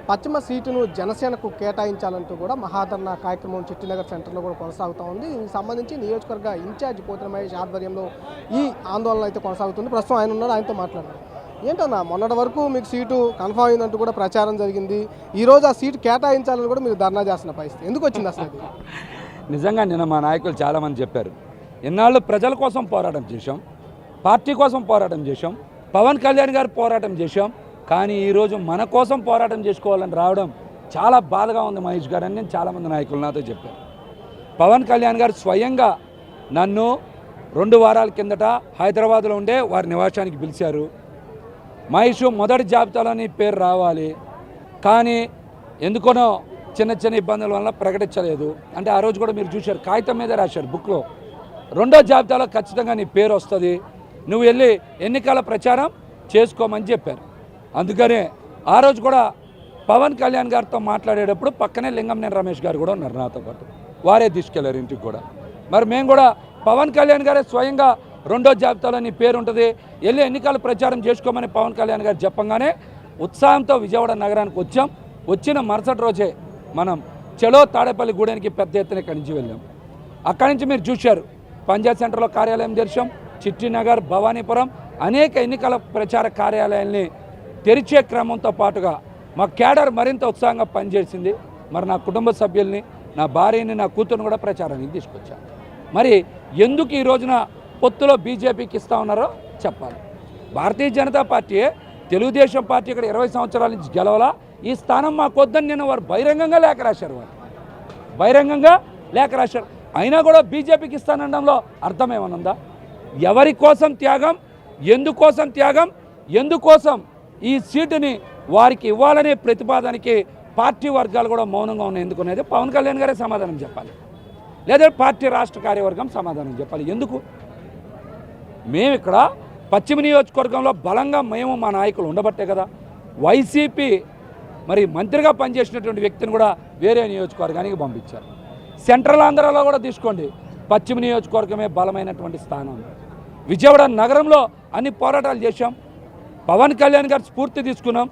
పశ్చిమ సీటును జనసేనకు కేటాయించాలంటూ కూడా మహాధర్నా కార్యక్రమం చిట్టినగర్ సెంటర్లో కూడా కొనసాగుతూ ఉంది. దీనికి సంబంధించి నియోజకవర్గ ఇన్ఛార్జ్ పోతిన మహేష్ ఆధ్వర్యంలో ఈ ఆందోళన అయితే కొనసాగుతుంది. ప్రస్తుతం ఆయన ఉన్నారు, ఆయనతో మాట్లాడారు. ఏంటన్నా మొన్నటి వరకు మీకు సీటు కన్ఫర్మ్ అయిందంటూ కూడా ప్రచారం జరిగింది. ఈరోజు ఆ సీటు కేటాయించాలని కూడా మీరు ధర్నా చేస్తున్న పరిస్థితి ఎందుకు వచ్చింది అసలు? నిజంగా నిన్న మా నాయకులు చాలామంది చెప్పారు, ఎన్నాళ్ళు ప్రజల కోసం పోరాటం చేశాం, పార్టీ కోసం పోరాటం చేశాం, పవన్ కళ్యాణ్ గారు పోరాటం చేశాం, కానీ ఈరోజు మన కోసం పోరాటం చేసుకోవాలని రావడం చాలా బాధగా ఉంది మహేష్ గారు అని నేను చాలామంది నాయకులు నాతో చెప్పారు. పవన్ కళ్యాణ్ గారు స్వయంగా నన్ను 2 వారాల కిందట హైదరాబాద్లో ఉండే వారి నివాసానికి పిలిచారు. మహేష్ మొదటి జాబితాలో నీ పేరు రావాలి, కానీ ఎందుకనో చిన్న చిన్న ఇబ్బందుల వల్ల ప్రకటించలేదు. అంటే ఆ రోజు కూడా మీరు చూశారు, కాగితం మీద రాశారు బుక్లో, 2వ జాబితాలో ఖచ్చితంగా నీ పేరు వస్తుంది, నువ్వు వెళ్ళి ఎన్నికల ప్రచారం చేసుకోమని చెప్పారు. అందుకనే ఆ రోజు కూడా పవన్ కళ్యాణ్ గారితో మాట్లాడేటప్పుడు పక్కనే లింగంనేని రమేష్ గారు కూడా ఉన్నారు నాతో పాటు, వారే తీసుకెళ్లారు ఇంటికి కూడా. మరి మేము కూడా పవన్ కళ్యాణ్ గారే స్వయంగా 2వ జాబితాలో నీ పేరు ఉంటుంది, వెళ్ళి ఎన్నికల ప్రచారం చేసుకోమని పవన్ కళ్యాణ్ గారు చెప్పంగానే ఉత్సాహంతో విజయవాడ నగరానికి వచ్చాం. వచ్చిన మరుసటి రోజే మనం చలో తాడేపల్లి గూడెనికి పెద్ద ఎత్తున ఇక్కడి నుంచి వెళ్ళాం. అక్కడి నుంచి మీరు చూశారు, పంచాయత్ సెంటర్లో కార్యాలయం తెరిచాం, చిట్టినగర్, భవానీపురం అనేక ఎన్నికల ప్రచార కార్యాలయాల్ని తెరిచే క్రమంతో పాటుగా మా క్యాడర్ మరింత ఉత్సాహంగా పనిచేసింది. మరి నా కుటుంబ సభ్యుల్ని, నా భార్యని, నా కూతురుని కూడా ప్రచారానికి తీసుకొచ్చాను. మరి ఎందుకు ఈ రోజున పొత్తులో బీజేపీకి ఇస్తా ఉన్నారో చెప్పాలి. భారతీయ జనతా పార్టీ, తెలుగుదేశం పార్టీ ఇక్కడ 20 సంవత్సరాల నుంచి గెలవలా, ఈ స్థానం మాకొద్దని నేను వారు బహిరంగంగా లేఖ రాశారు. వారు బహిరంగంగా లేఖ రాశారు. అయినా కూడా బీజేపీకి ఇస్తానడంలో అర్థం ఏమనుందా? ఎవరి కోసం త్యాగం, ఎందుకోసం త్యాగం, ఎందుకోసం ఈ సీటుని వారికి ఇవ్వాలనే ప్రతిపాదనకి పార్టీ వర్గాలు కూడా మౌనంగా ఉన్నాయి ఎందుకునేది పవన్ కళ్యాణ్ గారే సమాధానం చెప్పాలి, లేదా పార్టీ రాష్ట్ర కార్యవర్గం సమాధానం చెప్పాలి. ఎందుకు? మేము ఇక్కడ పశ్చిమ నియోజకవర్గంలో బలంగా మేము మా నాయకులు ఉండబట్టే కదా వైసీపీ మరి మంత్రిగా పనిచేసినటువంటి వ్యక్తిని కూడా వేరే నియోజకవర్గానికి పంపించారు. సెంట్రల్ ఆంధ్రాలో కూడా తీసుకోండి, పశ్చిమ నియోజకవర్గమే బలమైనటువంటి స్థానం. విజయవాడ నగరంలో అన్ని పోరాటాలు చేశాం, పవన్ కళ్యాణ్ గారు స్ఫూర్తి తీసుకున్నాం.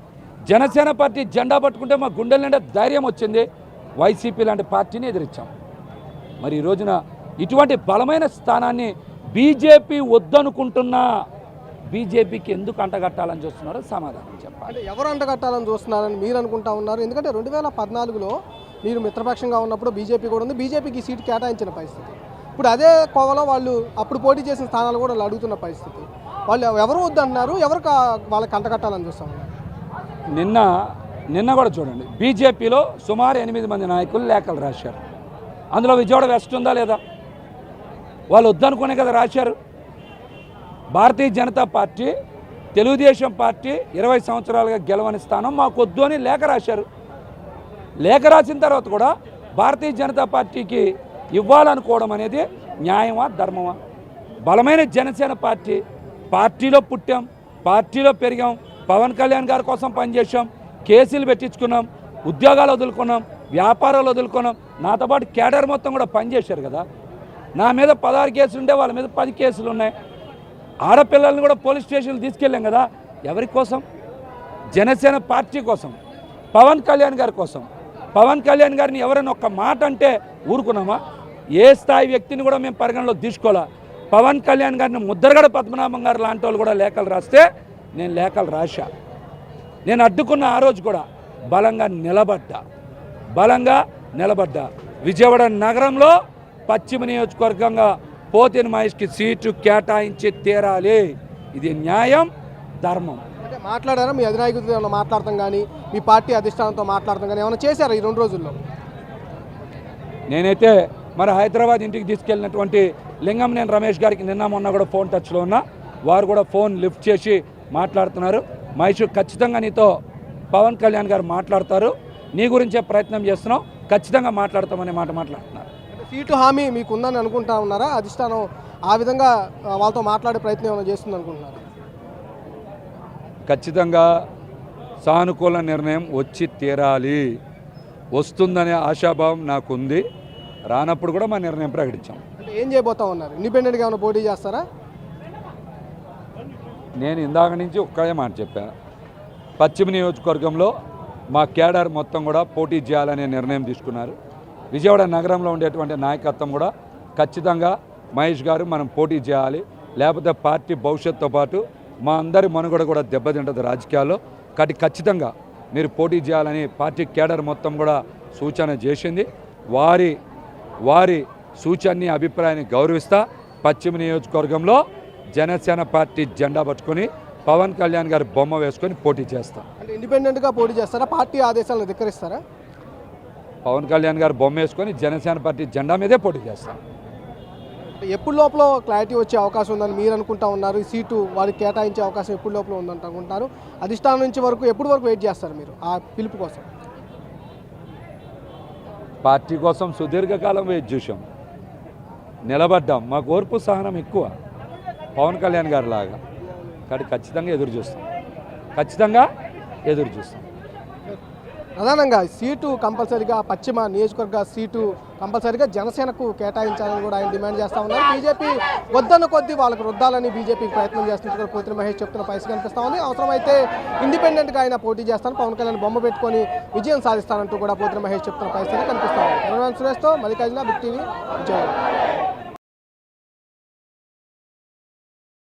జనసేన పార్టీ జెండా పట్టుకుంటే మా గుండెల నిండా ధైర్యం వచ్చింది, వైసీపీ లాంటి పార్టీని ఎదిరించాం. మరి ఈ రోజున ఇటువంటి బలమైన స్థానాన్ని బీజేపీ వద్దనుకుంటున్నా బీజేపీకి ఎందుకు అంటగట్టాలని చూస్తున్నారో సమాధానం చెప్పాలి. అంటే ఎవరు అంటగట్టాలని చూస్తున్నారని మీరు అనుకుంటా ఉన్నారు? ఎందుకంటే 2014లో మీరు మిత్రపక్షంగా ఉన్నప్పుడు బీజేపీ కూడా ఉంది, బీజేపీకి సీటు కేటాయించిన పరిస్థితి. ఇప్పుడు అదే కోవలో వాళ్ళు అప్పుడు పోటీ చేసిన స్థానాలు కూడా వాళ్ళు అడుగుతున్న పరిస్థితి. వాళ్ళు ఎవరు వద్దంటున్నారు, ఎవరు వాళ్ళకి అంటగట్టాలని చూస్తూ ఉన్నారు? నిన్న కూడా చూడండి, బీజేపీలో సుమారు 8 మంది నాయకులు లేఖలు రాశారు. అందులో విజయవాడ వెస్ట్ ఉందా లేదా? వాళ్ళు వద్దనుకునే కదా రాశారు. భారతీయ జనతా పార్టీ, తెలుగుదేశం పార్టీ 20 సంవత్సరాలుగా గెలవని స్థానం మాకు వద్దు అని లేఖ రాశారు. లేఖ రాసిన తర్వాత కూడా భారతీయ జనతా పార్టీకి ఇవ్వాలనుకోవడం అనేది న్యాయమా, ధర్మమా? బలమైన జనసేన పార్టీ, పార్టీలో పుట్టాం, పార్టీలో పెరిగాం, పవన్ కళ్యాణ్ గారి కోసం పనిచేసాం, కేసులు పెట్టించుకున్నాం, ఉద్యోగాలు వదులుకున్నాం, వ్యాపారాలు వదులుకున్నాం. నాతో పాటు కేడర్ మొత్తం కూడా పనిచేశారు కదా. నా మీద 16 కేసులు ఉంటే వాళ్ళ మీద 10 కేసులు ఉన్నాయి. ఆడపిల్లల్ని కూడా పోలీస్ స్టేషన్లు తీసుకెళ్ళాం కదా. ఎవరి కోసం? జనసేన పార్టీ కోసం, పవన్ కళ్యాణ్ గారి కోసం. పవన్ కళ్యాణ్ గారిని ఎవరైనా ఒక్క మాట అంటే ఊరుకున్నామా? ఏ స్థాయి వ్యక్తిని కూడా మేము పరిగణలోకి తీసుకోవాలా. పవన్ కళ్యాణ్ గారిని ముద్రగడ పద్మనాభం గారు లాంటి వాళ్ళు కూడా లేఖలు రాస్తే నేను లేఖలు రాశా. నేను అడ్డుకున్న ఆ రోజు కూడా బలంగా నిలబడ్డా. విజయవాడ నగరంలో పశ్చిమ నియోజకవర్గంగా పోతిన మహేష్కి సీటు కేటాయించి తీరాలి. ఇది న్యాయం, ధర్మం. అంటే మాట్లాడారా? మీ అధినాయకులతో ఏమైనా మాట్లాడతాం కానీ, మీ పార్టీ అధిష్టానంతో మాట్లాడతాం కానీ ఏమైనా చేశారా ఈ 2 రోజుల్లో? నేనైతే మరి హైదరాబాద్ ఇంటికి తీసుకెళ్ళినటువంటి లింగంనేని రమేష్ గారికి నిన్న మొన్న కూడా ఫోన్ టచ్లో ఉన్నా, వారు కూడా ఫోన్ లిఫ్ట్ చేసి మాట్లాడుతున్నారు. మహేష్, ఖచ్చితంగా నీతో పవన్ కళ్యాణ్ గారు మాట్లాడతారు, నీ గురించే ప్రయత్నం చేస్తున్నాం, ఖచ్చితంగా మాట్లాడతామనే మాట మాట్లాడుతున్నారు. సీటు హామీ మీకు ఉందని అనుకుంటా ఉన్నారా? అధిష్టానం ఆ విధంగా వాళ్ళతో మాట్లాడే ప్రయత్నం ఏమైనా చేస్తుంది అనుకుంటున్నారు? ఖచ్చితంగా సానుకూల నిర్ణయం వచ్చి తీరాలి, వస్తుందనే ఆశాభావం నాకుంది. రానప్పుడు కూడా మా నిర్ణయం ప్రకటించాం. అంటే ఏం చేయబోతా ఉన్నారు? ఇండిపెండెంట్గా ఏమైనా పోటీ చేస్తారా? నేను ఇందాక నుంచి ఒక్కడే మాట చెప్పాను, పశ్చిమ నియోజకవర్గంలో మా కేడర్ మొత్తం కూడా పోటీ చేయాలనే నిర్ణయం తీసుకున్నారు. విజయవాడ నగరంలో ఉండేటువంటి నాయకత్వం కూడా ఖచ్చితంగా మహేష్ గారు మనం పోటీ చేయాలి, లేకపోతే పార్టీ భవిష్యత్తుతో పాటు మా అందరి మనుగడ కూడా దెబ్బతింటుంది రాజకీయాల్లో, కాబట్టి ఖచ్చితంగా మీరు పోటీ చేయాలని పార్టీ కేడర్ మొత్తం కూడా సూచన చేసింది. వారి సూచనని అభిప్రాయాన్ని గౌరవిస్తా పశ్చిమ నియోజకవర్గంలో జనసేన పార్టీ జెండా పట్టుకొని పవన్ కళ్యాణ్ గారి బొమ్మ వేసుకొని పోటీ చేస్తాం. అంటే ఇండిపెండెంట్గా పోటీ చేస్తారా, పార్టీ ఆదేశాలను ధిక్కరిస్తారా? పవన్ కళ్యాణ్ గారు బొమ్మ వేసుకొని జనసేన పార్టీ జెండా మీదే పోటీ చేస్తాం. ఎప్పుడు లోపల క్లారిటీ వచ్చే అవకాశం ఉందని మీరు అనుకుంటా ఉన్నారు? ఈ సీటు వారికి కేటాయించే అవకాశం ఎప్పుడు లోపల ఉందంట అనుకుంటారు? అధిష్టానం నుంచి ఎప్పుడు వరకు వెయిట్ చేస్తారు మీరు ఆ పిలుపు కోసం? పార్టీ కోసం సుదీర్ఘకాలం వెయిట్ చూసాం, నిలబడ్డాం. మాకు ఓర్పు సహనం ఎక్కువ పవన్ కళ్యాణ్ గారి లాగా, కాబట్టి ఖచ్చితంగా ఎదురు చూస్తాం. ప్రధానంగా సీటు కంపల్సరీగా పశ్చిమ నియోజకవర్గ సీటు కంపల్సరీగా జనసేనకు కేటాయించాలని కూడా ఆయన డిమాండ్ చేస్తూ ఉన్నారు. బీజేపీ వద్దన్న కొద్దీ వాళ్ళకు రుద్దాలని బీజేపీకి ప్రయత్నం చేస్తున్నట్టు పోతిన మహేష్ చెప్తున్న పరిస్థితి కనిపిస్తూ ఉంది. అవసరమైతే ఇండిపెండెంట్గా ఆయన పోటీ చేస్తాను, పవన్ కళ్యాణ్ బొమ్మ పెట్టుకొని విజయం సాధిస్తానంటూ కూడా పోతిన మహేష్ చెప్తున్న పరిస్థితి కనిపిస్తూ ఉంది. సురేష్తో మల్లికార్జున, బిగ్ టీవీ, విజయవాడ.